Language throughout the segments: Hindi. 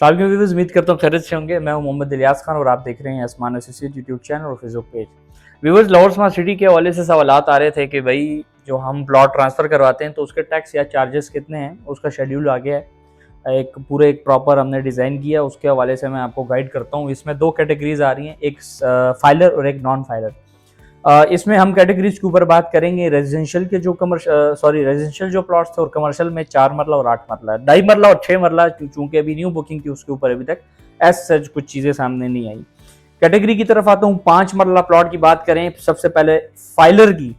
अस्सलाम वालेकुम व्यूअर्स, उम्मीद करता हूँ खैरियत से होंगे। मैं हूं मोहम्मद इलियास खान और आप देख रहे हैं आसमान एसोसिएट यूट्यूब चैनल और Facebook page. Viewers, Lahore smart city के हवाले से सवालात आ रहे थे कि भाई जो हम प्लॉट ट्रांसफ़र करवाते हैं तो उसके टैक्स या चार्जेस कितने हैं, उसका शेड्यूल आ गया है। एक प्रॉपर हमने डिज़ाइन किया, उसके हवाले से मैं आपको गाइड करता हूँ। इसमें दो कैटेगरीज आ रही हैं, एक फाइलर और एक नॉन फाइलर। इसमें हम कैटेगरीज के ऊपर बात करेंगे। रेजिडेंशियल के जो रेजिडेंशियल जो प्लॉट्स थे और कमर्शियल में 4 मरला और 8 मरला, 2.5 मरला और 6 मरला, चूंकि अभी न्यू बुकिंग थी उसके ऊपर अभी तक एज सच कुछ चीजें सामने नहीं आई। कैटेगरी की तरफ आता हूँ। 5 मरला प्लॉट की बात करें सबसे पहले फाइलर की,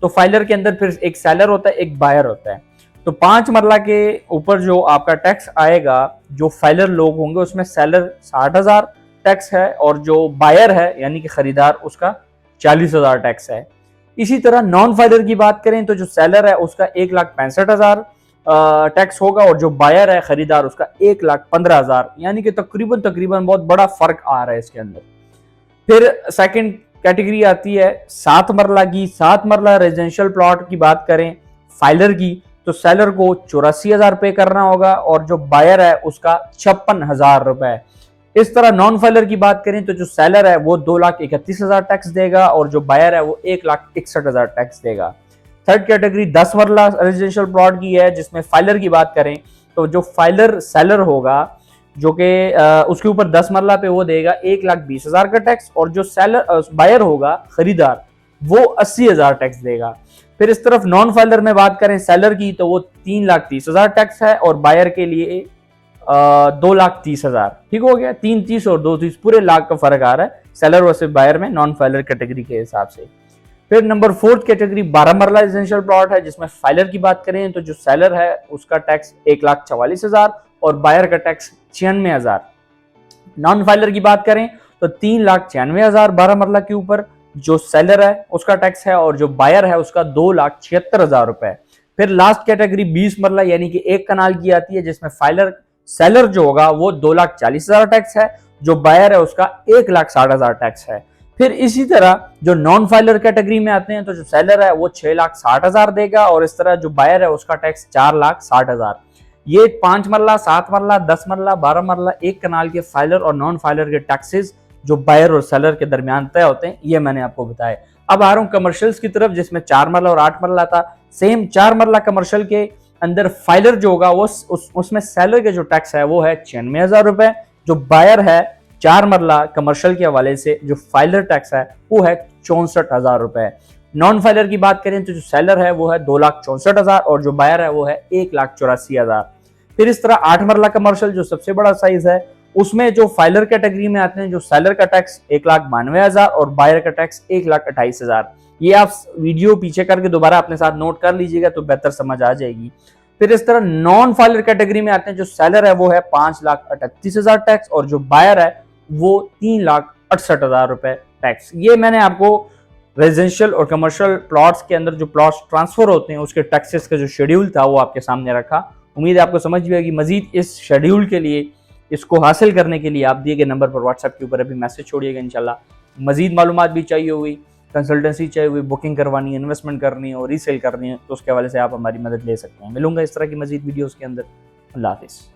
तो फाइलर के अंदर फिर एक सेलर होता है, एक बायर होता है। तो 5 मरला के ऊपर जो आपका टैक्स आएगा, जो फाइलर लोग होंगे उसमें सेलर 60,000 टैक्स है और जो बायर है यानी कि खरीदार उसका 40,000 टैक्स है। इसी तरह नॉन फाइलर की बात करें तो जो सेलर है उसका 1,65,000 टैक्स होगा और जो बायर है खरीदार उसका 1,15,000, यानी कि तकरीबन बहुत बड़ा फर्क आ रहा है इसके अंदर। फिर सेकंड कैटेगरी आती है 7 मरला की। 7 मरला रेजिडेंशियल प्लॉट की बात करें फाइलर की तो सेलर को 84,000 पे करना होगा और जो बायर है उसका 56,000 रुपए। इस तरह नॉन फाइलर की बात करें तो जो सेलर है वो 2,31,000 टैक्स देगा और जो बायर है वो 1,61,000 टैक्स देगा। थर्ड कैटेगरी 10 मरला रेजिडेंशियल प्लॉट की है, जिसमें फाइलर की बात करें तो जो फाइलर सेलर होगा जो कि उसके ऊपर 10 मरला पे वो देगा 1,20,000 का टैक्स और जो सेलर बायर होगा खरीदार वो 80,000 टैक्स देगा। फिर इस तरफ नॉन फाइलर में बात करें सेलर की तो वो 3,30,000 टैक्स है और बायर के लिए 2,30,000। ठीक हो गया, 3,30 और 2,30 पूरे लाख का फर्क आ रहा है सेलर वर्सेस बायर में नॉन फाइलर कैटेगरी के हिसाब से। फिर नंबर 4 कैटेगरी 12 मरला रेजिडेंशियल प्लॉट है, जिसमें फाइलर की बात करें तो जो सेलर है उसका टैक्स 1,44,000 और बायर का टैक्स 96,000। नॉन फाइलर की बात करें तो 3,96,000 12 मरला के ऊपर जो सेलर है उसका टैक्स है और जो बायर है उसका 2,76,000 रुपए। फिर लास्ट कैटेगरी 20 मरला यानी कि 1 कनाल की आती है, जिसमें फाइलर सेलर जो होगा वो 2,40,000 टैक्स है, जो बायर है उसका 1,60,000 टैक्स है। फिर इसी तरह जो नॉन फाइलर कैटेगरी में आते हैं तो जो सेलर है वो 6,60,000 देगा और इस तरह जो बायर है उसका टैक्स 4,60,000। ये 5 मरला, 7 मरला, 10 मरला, 12 मरला, 1 कनाल के फाइलर और नॉन फाइलर के टैक्सेस जो बायर और सेलर के दरमियान तय होते हैं, ये मैंने आपको बताया। अब आ रहा हूं कमर्शियल्स की तरफ, जिसमें 4 मरला और 8 मरला था। सेम 4 मरला कमर्शियल के अंदर फाइलर जो होगा वो उसमें सेलर के जो टैक्स है वो है 96,000 रुपए। जो बायर है 4 मरला कमर्शियल के हवाले से जो फाइलर टैक्स है वो है 64,000 रुपए। नॉन फाइलर की बात करें तो जो सेलर है वो है 2,64,000 और जो बायर है वो है 1,84,000। फिर इस तरह 8 मरला कमर्शियल जो सबसे बड़ा साइज है उसमें जो फाइलर कैटेगरी में आते हैं जो सेलर का टैक्स 1,92,000 और बायर का टैक्स 1,28,000। ये आप वीडियो पीछे करके दोबारा अपने साथ नोट कर लीजिएगा तो बेहतर समझ आ जाएगी। फिर इस तरह नॉन फाइलर कैटेगरी में आते हैं जो सेलर है वो है 5,38,000 टैक्स और जो बायर है वो 3,68,000 रुपए टैक्स। ये मैंने आपको रेजिडेंशियल और कमर्शियल प्लॉट्स के अंदर जो प्लॉट्स ट्रांसफर होते हैं उसके टैक्सेस का जो शेड्यूल था वो आपके सामने रखा। उम्मीद है आपको समझ भी आएगी। मजीद इस शेड्यूल के लिए, इसको हासिल करने के लिए आप दिए गए नंबर पर व्हाट्सएप के ऊपर अभी मैसेज छोड़िएगा। इंशाल्लाह मजीद मालूमात भी चाहिए हुई, कंसल्टेंसी चाहिए हुई, बुकिंग करवानी है, इन्वेस्टमेंट करनी है और रीसेल करनी है तो उसके हवाले से आप हमारी मदद ले सकते हैं। मिलूंगा इस तरह की मजीद वीडियोस के अंदर। अल्लाह हाफिज़।